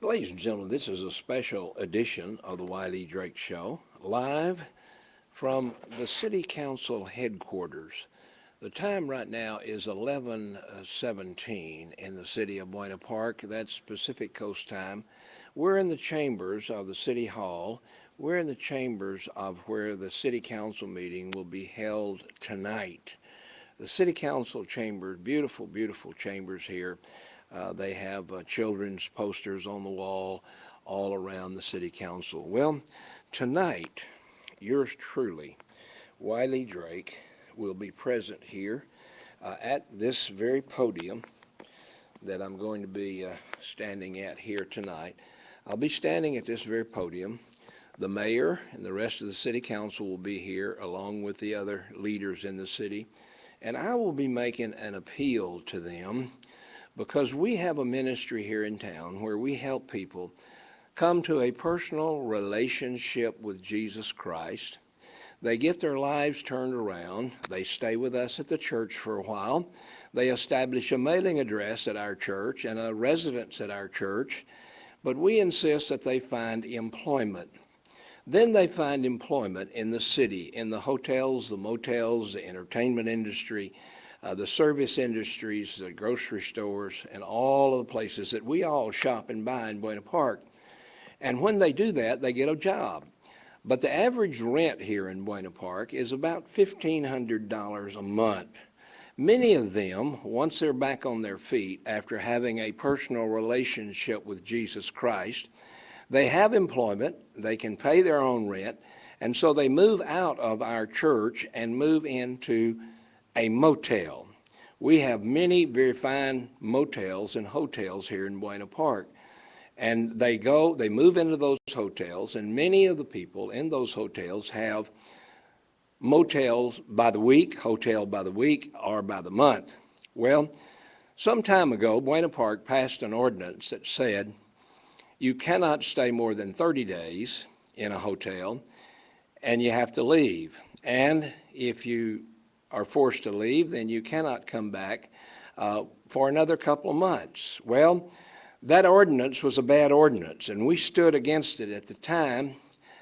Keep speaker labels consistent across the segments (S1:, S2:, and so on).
S1: Ladies and gentlemen, this is a special edition of the Wiley Drake Show, live from the City Council headquarters. The time right now is 11:17 in the city of Buena Park. That's Pacific Coast time. We're in the chambers of the City Hall. We're in the chambers of where the City Council meeting will be held tonight. The City Council chambers, beautiful, beautiful chambers here. They have children's posters on the wall all around the City Council. Well, tonight, yours truly, Wiley Drake, will be present here at this very podium that I'm going to be standing at here tonight. I'll be standing at this very podium. The mayor and the rest of the City Council will be here along with the other leaders in the city. And I will be making an appeal to them because we have a ministry here in town where we help people come to a personal relationship with Jesus Christ. They get their lives turned around. They stay with us at the church for a while. They establish a mailing address at our church and a residence at our church. But we insist that they find employment. Then they find employment in the city, in the hotels, the motels, the entertainment industry, the service industries, the grocery stores, and all of the places that we all shop and buy in Buena Park. And when they do that, they get a job. But the average rent here in Buena Park is about $1,500 a month. Many of them, once they're back on their feet after having a personal relationship with Jesus Christ, they have employment, they can pay their own rent, and so they move out of our church and move into a motel. We have many very fine motels and hotels here in Buena Park. And they move into those hotels, and many of the people in those hotels have motels by the week, hotel by the week, or by the month. Well, some time ago, Buena Park passed an ordinance that said you cannot stay more than 30 days in a hotel, and you have to leave. And if you are forced to leave, then you cannot come back for another couple of months. Well, that ordinance was a bad ordinance, and we stood against it at the time.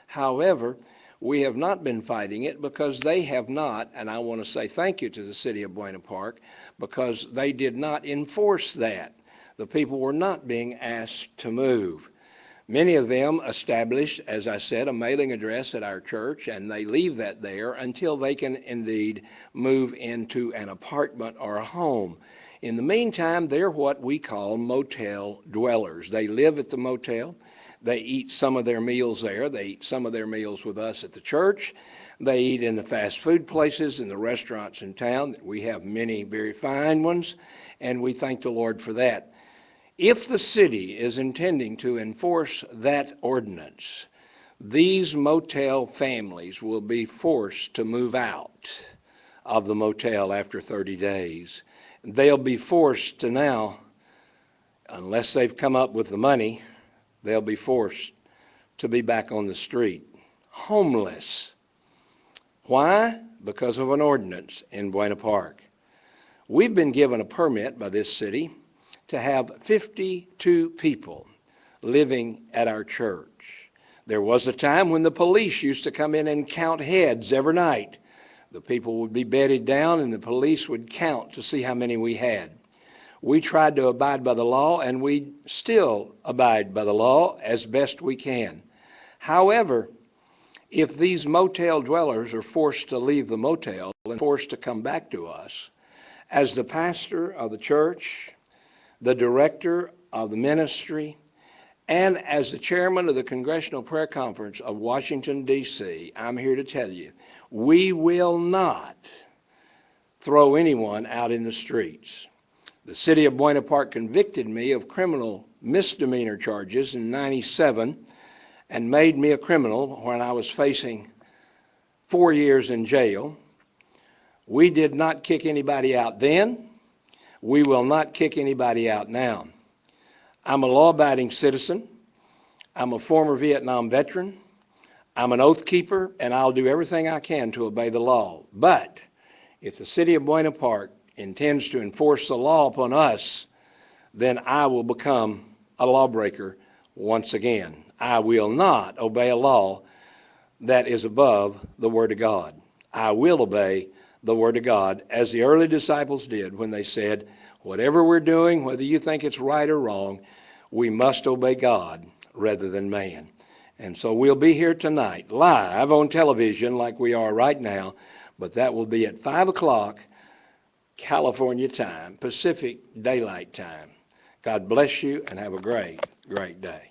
S1: However, we have not been fighting it because they have not, and I want to say thank you to the city of Buena Park, because they did not enforce that. The people were not being asked to move. Many of them establish, as I said, a mailing address at our church, and they leave that there until they can indeed move into an apartment or a home. In the meantime, they're what we call motel dwellers. They live at the motel. They eat some of their meals there. They eat some of their meals with us at the church. They eat in the fast food places and the restaurants in town. We have many very fine ones, and we thank the Lord for that. If the city is intending to enforce that ordinance, these motel families will be forced to move out of the motel after 30 days. They'll be forced to now, unless they've come up with the money, they'll be forced to be back on the street, homeless. Why? Because of an ordinance in Buena Park. We've been given a permit by this city to have 52 people living at our church. There was a time when the police used to come in and count heads every night. The people would be bedded down and the police would count to see how many we had. We tried to abide by the law, and we still abide by the law as best we can. However, if these motel dwellers are forced to leave the motel and forced to come back to us, as the pastor of the church, the director of the ministry, and as the chairman of the Congressional Prayer Conference of Washington, D.C., I'm here to tell you, we will not throw anyone out in the streets. The city of Buena Park convicted me of criminal misdemeanor charges in '97 and made me a criminal when I was facing 4 years in jail. We did not kick anybody out then. We will not kick anybody out now. I'm a law-abiding citizen. I'm a former Vietnam veteran. I'm an oath keeper, and I'll do everything I can to obey the law. But if the city of Buena Park intends to enforce the law upon us, then I will become a lawbreaker once again. I will not obey a law that is above the Word of God. I will obey the Word of God, as the early disciples did when they said, whatever we're doing, whether you think it's right or wrong, we must obey God rather than man. And so we'll be here tonight, live on television like we are right now, but that will be at 5 o'clock California time, Pacific Daylight Time. God bless you and have a great, great day.